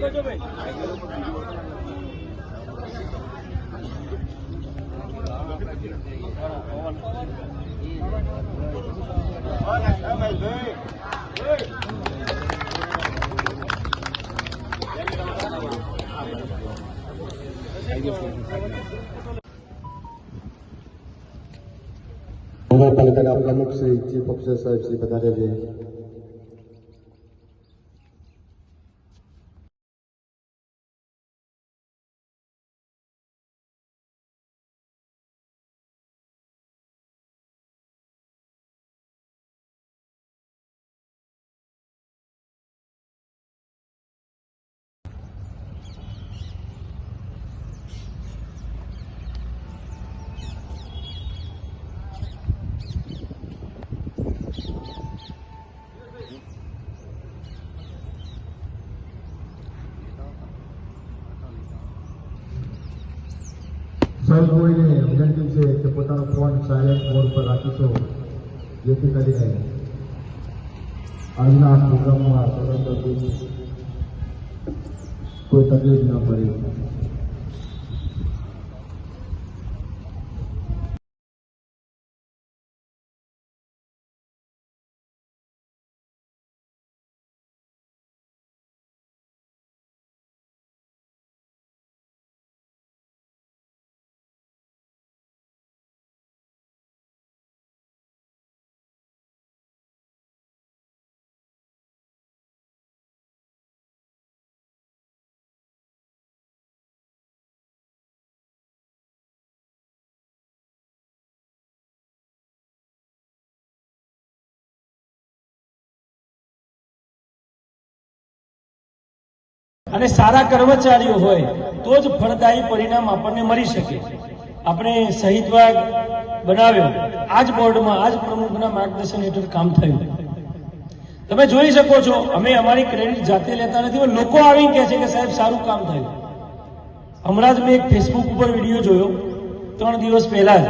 નગરપાલિકાના પ્રમુખ Shri chief officer સાહેબ શ્રી પધારે છે. સૌ કોઈને વિનંતી છે કે પોતાનો ફોન સાયલેન્ટ મોડ પર રાખીશો, જેથી કરીને આજના પ્રોગ્રામમાં કોઈ તકલીફ ન પડે. અને સારા કર્મચારીઓ હોય તો જ ફળદાયી પરિણામ આપણને મળી શકે. આપણે શહીદ બાગ બનાવ્યો, આજ બોર્ડમાં આજ પ્રમુખના માર્ગદર્શન હેઠળ કામ થયું. તમે જોઈ શકો છો, અમે અમારી ક્રેડિટ જાતે લેતા નથી, પણ લોકો આવી કહે છે કે સાહેબ સારું કામ થયું. હમણાં જ મેં એક ફેસબુક ઉપર વિડીયો જોયો, 3 દિવસ પહેલા જ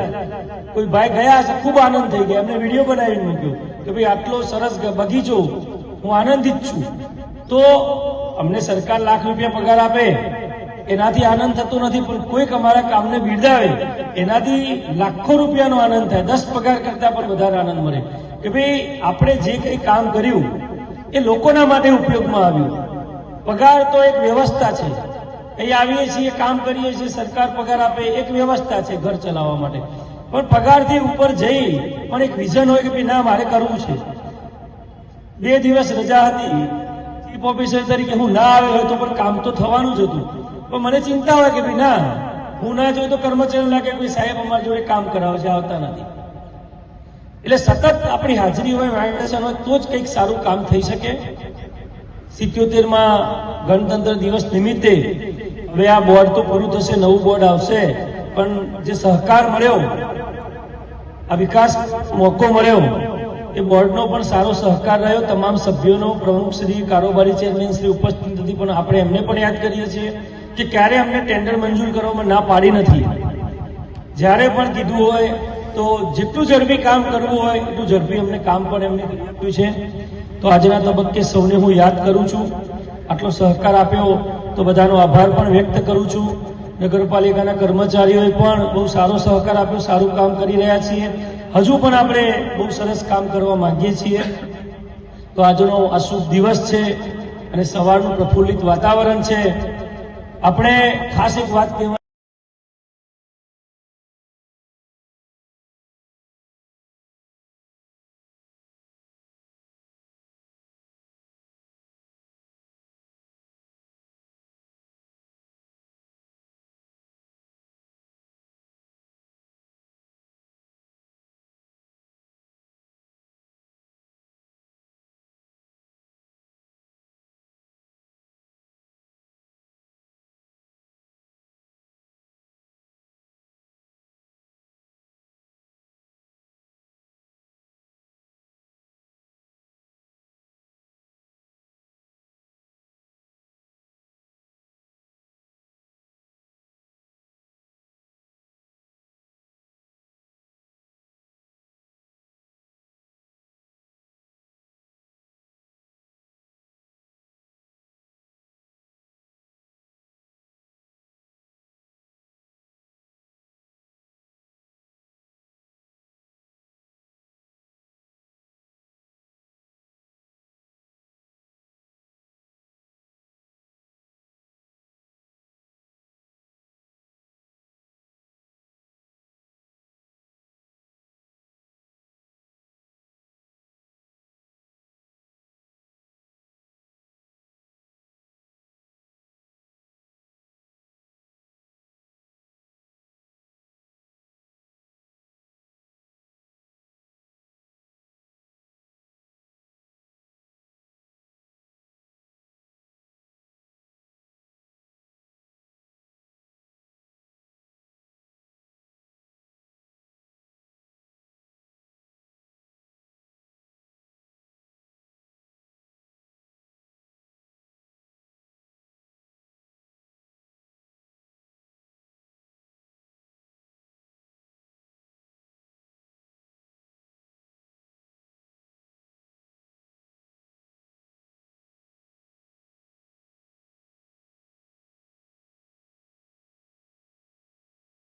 કોઈ ભાઈ ગયા હશે, ખૂબ આનંદ થઈ ગયા, એમને વિડીયો બનાવીને મૂક્યો કે ભાઈ આટલો સરસ બગીચો, હું આનંદિત છું. તો અમને સરકાર લાખ રૂપિયા પગાર આપે એનાથી આનંદ થતો નથી, પણ કોઈક અમારા કામને બિરદાવે એનાથી લાખો રૂપિયાનો આનંદ થાય. 10 પગાર કરતા પણ વધારે આનંદ મળે કે ભાઈ આપણે જે કંઈ કામ કર્યું એ લોકોના માટે ઉપયોગમાં આવ્યું. પગાર તો એક વ્યવસ્થા છે, અહીં આવીએ છીએ, કામ કરીએ છીએ, સરકાર પગાર આપે, એક વ્યવસ્થા છે ઘર ચલાવવા માટે. પણ પગારથી ઉપર જઈ પણ એક વિઝન હોય કે ભાઈ ના મારે કરવું છે. 2 દિવસ રજા હતી, ચીફ ઓફિસર તરીકે હું ના આવ્યો હોય તો પણ કામ તો થવાનું જ હતું. પણ મને ચિંતા હોય કે ભાઈ ના, હું ના જોઉં તો કર્મચારીઓ લાગે કે સાહેબ અમારી જોડે કામ કરાવે છે, આવતા નથી. એટલે સતત આપણી હાજરી હોય, માર્ગદર્શન હોય તો જ કંઈક સારું કામ થઈ શકે. 77માં ગણતંત્ર દિવસ નિમિત્તે હવે આ બોર્ડ તો પૂરું થશે, નવું બોર્ડ આવશે, પણ જે સહકાર મળ્યો, આ વિકાસ મોકો મળ્યો, એ બોર્ડનો પણ સારો સહકાર રહ્યો. તમામ સભ્યોનો, પ્રમુખશ્રી, કારોબારી ચેરમેનશ્રી ઉપસ્થિત હતી, પણ આપણે એમને પણ યાદ કરીએ છીએ કે ક્યારે અમને ટેન્ડર મંજૂર કરવામાં ના પાડી નથી. જ્યારે પણ કીધું હોય તો જેટલું ઝડપી કામ કરવું હોય એટલું ઝડપી અમને કામ પણ એમને કરી આપ્યું છે. તો આજના તબક્કે સૌને હું યાદ કરું છું. આટલો સહકાર આપ્યો તો બધાનો આભાર પણ વ્યક્ત કરું છું. નગરપાલિકાના કર્મચારીઓએ પણ બહુ સારો સહકાર આપ્યો, સારું કામ કરી રહ્યા છીએ. હજુ પણ આપણે બહુ સરસ કામ કરવા માંગીએ છીએ. તો આજનો આ શુભ દિવસ છે અને સવારનું પ્રફુલ્લિત વાતાવરણ છે. આપણે ખાસ એક વાત કહેવા